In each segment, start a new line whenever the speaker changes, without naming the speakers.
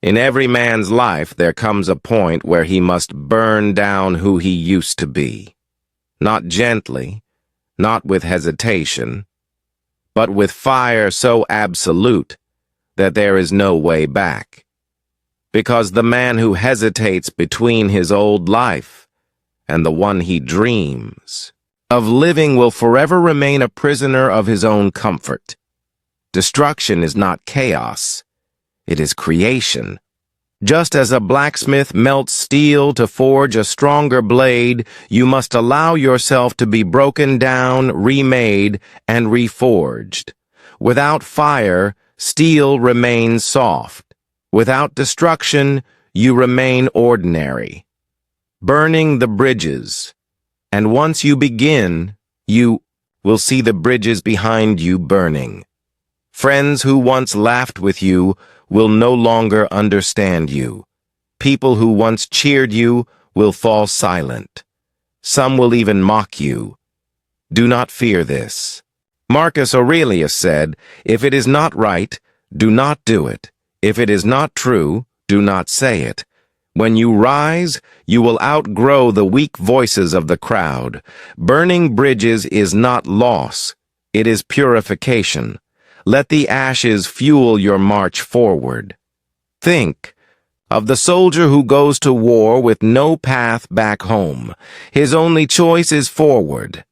In every man's life, there comes a point where he must burn down who he used to be. Not gently, not with hesitation, but with fire so absolute that there is no way back. Because the man who hesitates between his old life and the one he dreams of living will forever remain a prisoner of his own comfort. Destruction is not chaos, it is creation. Just as a blacksmith melts steel to forge a stronger blade, you must allow yourself to be broken down, remade, and reforged. Without fire, steel remains soft. Without destruction, you remain ordinary. Burning the bridges, and once you begin, you will see the bridges behind you burning. Friends who once laughed with you will no longer understand you. People who once cheered you will fall silent. Some will even mock you. Do not fear this. Marcus Aurelius said, "If it is not right, do not do it. If it is not true, do not say it." When you rise, you will outgrow the weak voices of the crowd. Burning bridges is not loss, it is purification. Let the ashes fuel your march forward. Think of the soldier who goes to war with no path back home. His only choice is forward.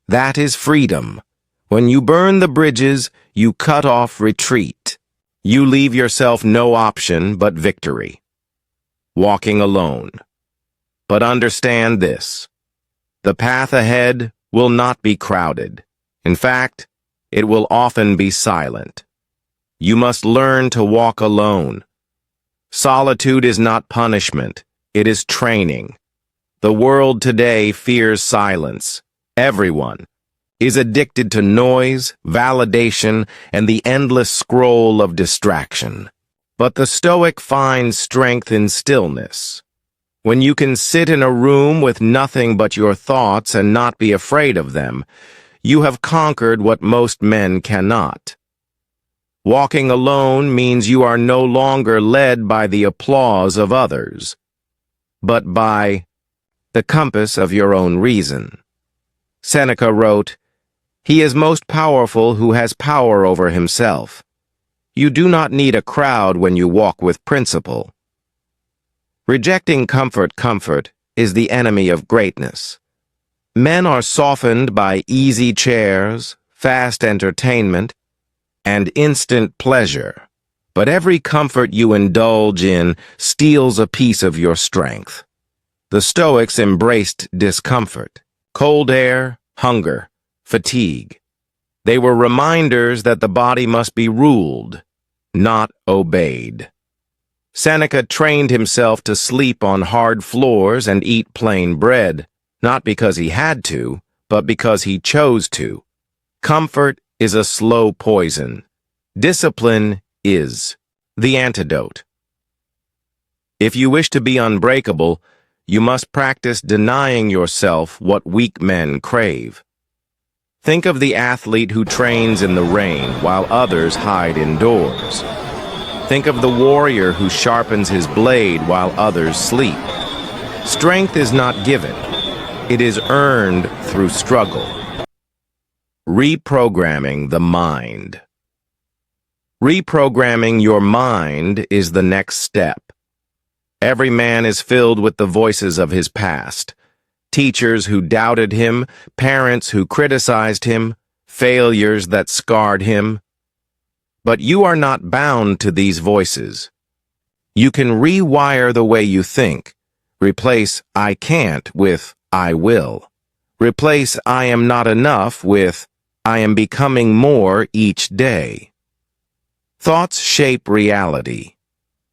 That is freedom. When you burn the bridges, you cut off retreat. You leave yourself no option but victory. Walking alone. But understand this. The path ahead will not be crowded. In fact, it will often be silent. You must learn to walk alone. Solitude is not punishment, it is training. The world today fears silence. Everyone is addicted to noise, validation, and the endless scroll of distraction. But the Stoic finds strength in stillness. When you can sit in a room with nothing but your thoughts and not be afraid of them, you have conquered what most men cannot. Walking alone means you are no longer led by the applause of others, but by the compass of your own reason. Seneca wrote, "He is most powerful who has power over himself." You do not need a crowd when you walk with principle. Rejecting comfort is the enemy of greatness. Men are softened by easy chairs, fast entertainment, and instant pleasure. But every comfort you indulge in steals a piece of your strength. The Stoics embraced discomfort, cold air, hunger, fatigue. They were reminders that the body must be ruled, not obeyed. Seneca trained himself to sleep on hard floors and eat plain bread, not because he had to, but because he chose to. Comfort is a slow poison. Discipline is the antidote. If you wish to be unbreakable, you must practice denying yourself what weak men crave. Think of the athlete who trains in the rain while others hide indoors. Think of the warrior who sharpens his blade while others sleep. Strength is not given. It is earned through struggle. Reprogramming the mind. Reprogramming your mind is the next step. Every man is filled with the voices of his past. Teachers who doubted him, parents who criticized him, failures that scarred him. But you are not bound to these voices. You can rewire the way you think. Replace "I can't" with "I will." Replace "I am not enough" with "I am becoming more each day." Thoughts shape reality.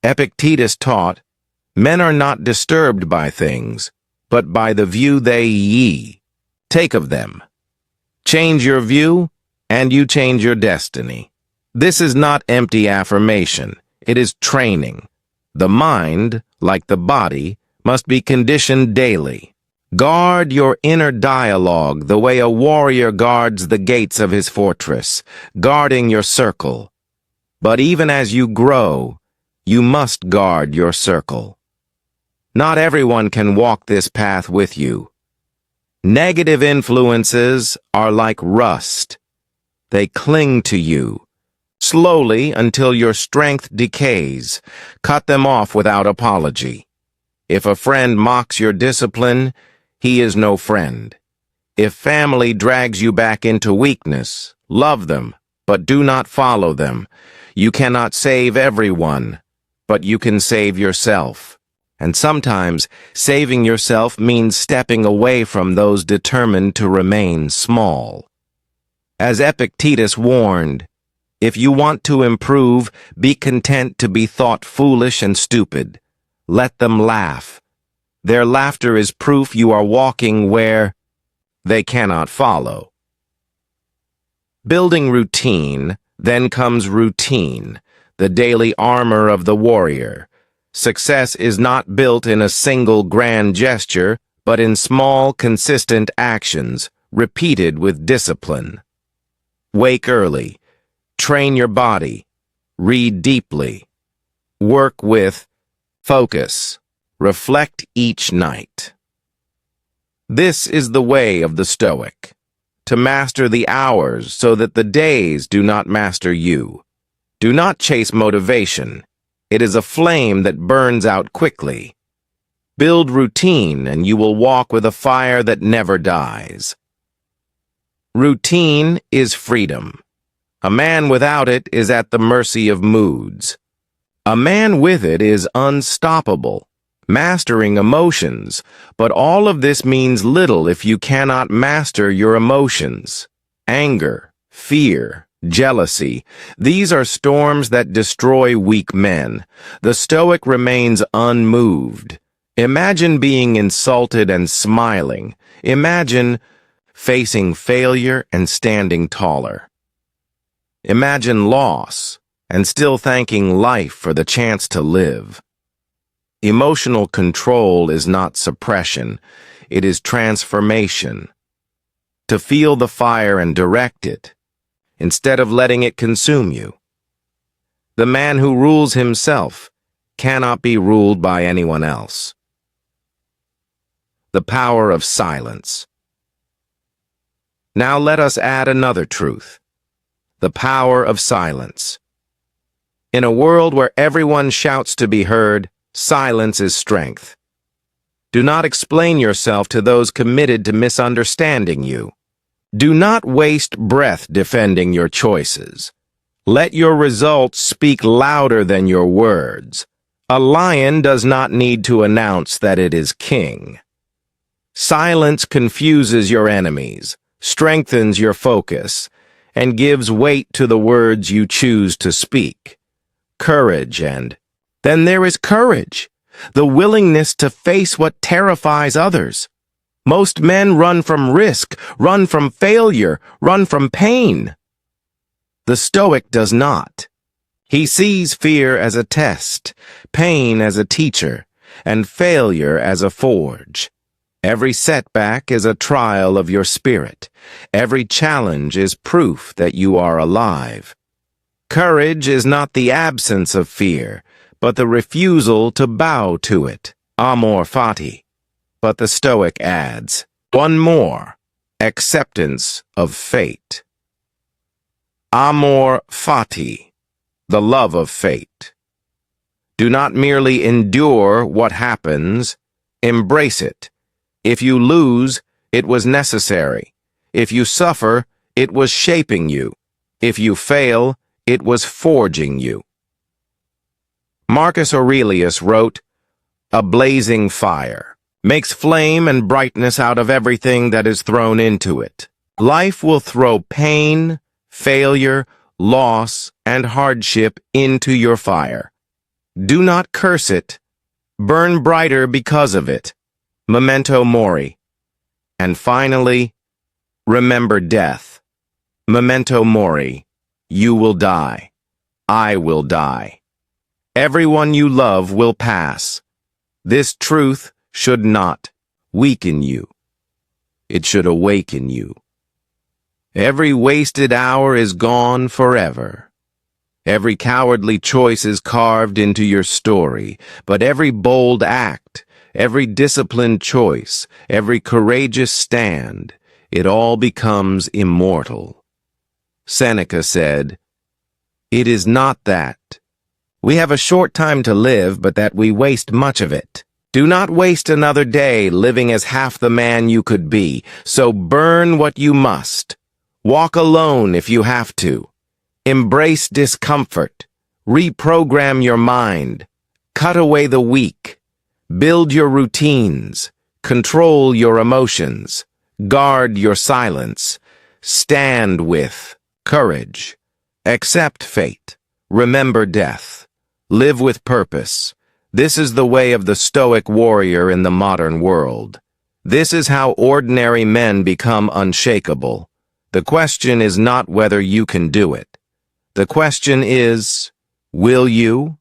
Epictetus taught, "Men are not disturbed by things, but by the view they take of them." Change your view, and you change your destiny. This is not empty affirmation. It is training. The mind, like the body, must be conditioned daily. Guard your inner dialogue the way a warrior guards the gates of his fortress, guarding your circle. But even as you grow, You must guard your circle. Not everyone can walk this path with you. Negative influences are like rust. They cling to you, slowly until your strength decays. Cut them off without apology. If a friend mocks your discipline, he is no friend. If family drags you back into weakness, love them, but do not follow them. You cannot save everyone, but you can save yourself. And sometimes, saving yourself means stepping away from those determined to remain small. As Epictetus warned, if you want to improve, be content to be thought foolish and stupid. Let them laugh. Their laughter is proof you are walking where they cannot follow. Building routine, then comes routine, the daily armor of the warrior. Success is not built in a single grand gesture, but in small, consistent actions, repeated with discipline. Wake early. Train your body. Read deeply. Work with focus. Reflect each night. This is the way of the Stoic, to master the hours so that the days do not master you. Do not chase motivation. It is a flame that burns out quickly. Build routine and you will walk with a fire that never dies. Routine is freedom. A man without it is at the mercy of moods. A man with it is unstoppable, mastering emotions, but all of this means little if you cannot master your emotions. Anger, fear, jealousy, these are storms that destroy weak men. The Stoic remains unmoved. Imagine being insulted and smiling. Imagine facing failure and standing taller. Imagine loss and still thanking life for the chance to live. Emotional control is not suppression, it is transformation. To feel the fire and direct it, instead of letting it consume you. The man who rules himself cannot be ruled by anyone else. The power of silence. Now let us add another truth. The power of silence. In a world where everyone shouts to be heard, silence is strength. Do not explain yourself to those committed to misunderstanding you. Do not waste breath defending your choices. Let your results speak louder than your words. A lion does not need to announce that it is king. Silence confuses your enemies, strengthens your focus, and gives weight to the words you choose to speak. Courage and then there is courage, the willingness to face what terrifies others. Most men run from risk, run from failure, run from pain. The Stoic does not. He sees fear as a test, pain as a teacher, and failure as a forge. Every setback is a trial of your spirit. Every challenge is proof that you are alive. Courage is not the absence of fear, but the refusal to bow to it. Amor fati. But the Stoic adds, one more, acceptance of fate. Amor fati, the love of fate. Do not merely endure what happens, embrace it. If you lose, it was necessary. If you suffer, it was shaping you. If you fail, it was forging you. Marcus Aurelius wrote, "A blazing fire makes flame and brightness out of everything that is thrown into it." Life will throw pain, failure, loss, and hardship into your fire. Do not curse it. Burn brighter because of it. Memento mori. And finally, remember death. Memento mori. You will die. I will die. Everyone you love will pass. This truth should not weaken you. It should awaken you. Every wasted hour is gone forever. Every cowardly choice is carved into your story, but every bold act, every disciplined choice, every courageous stand, it all becomes immortal. Seneca said, "It is not that we have a short time to live, but that we waste much of it. Do not waste another day living as half the man you could be, so burn what you must. Walk alone if you have to. Embrace discomfort. Reprogram your mind. Cut away the weak. Build your routines. Control your emotions. Guard your silence. Stand with courage. Accept fate. Remember death. Live with purpose. This is the way of the Stoic warrior in the modern world. This is how ordinary men become unshakable. The question is not whether you can do it. The question is, will you?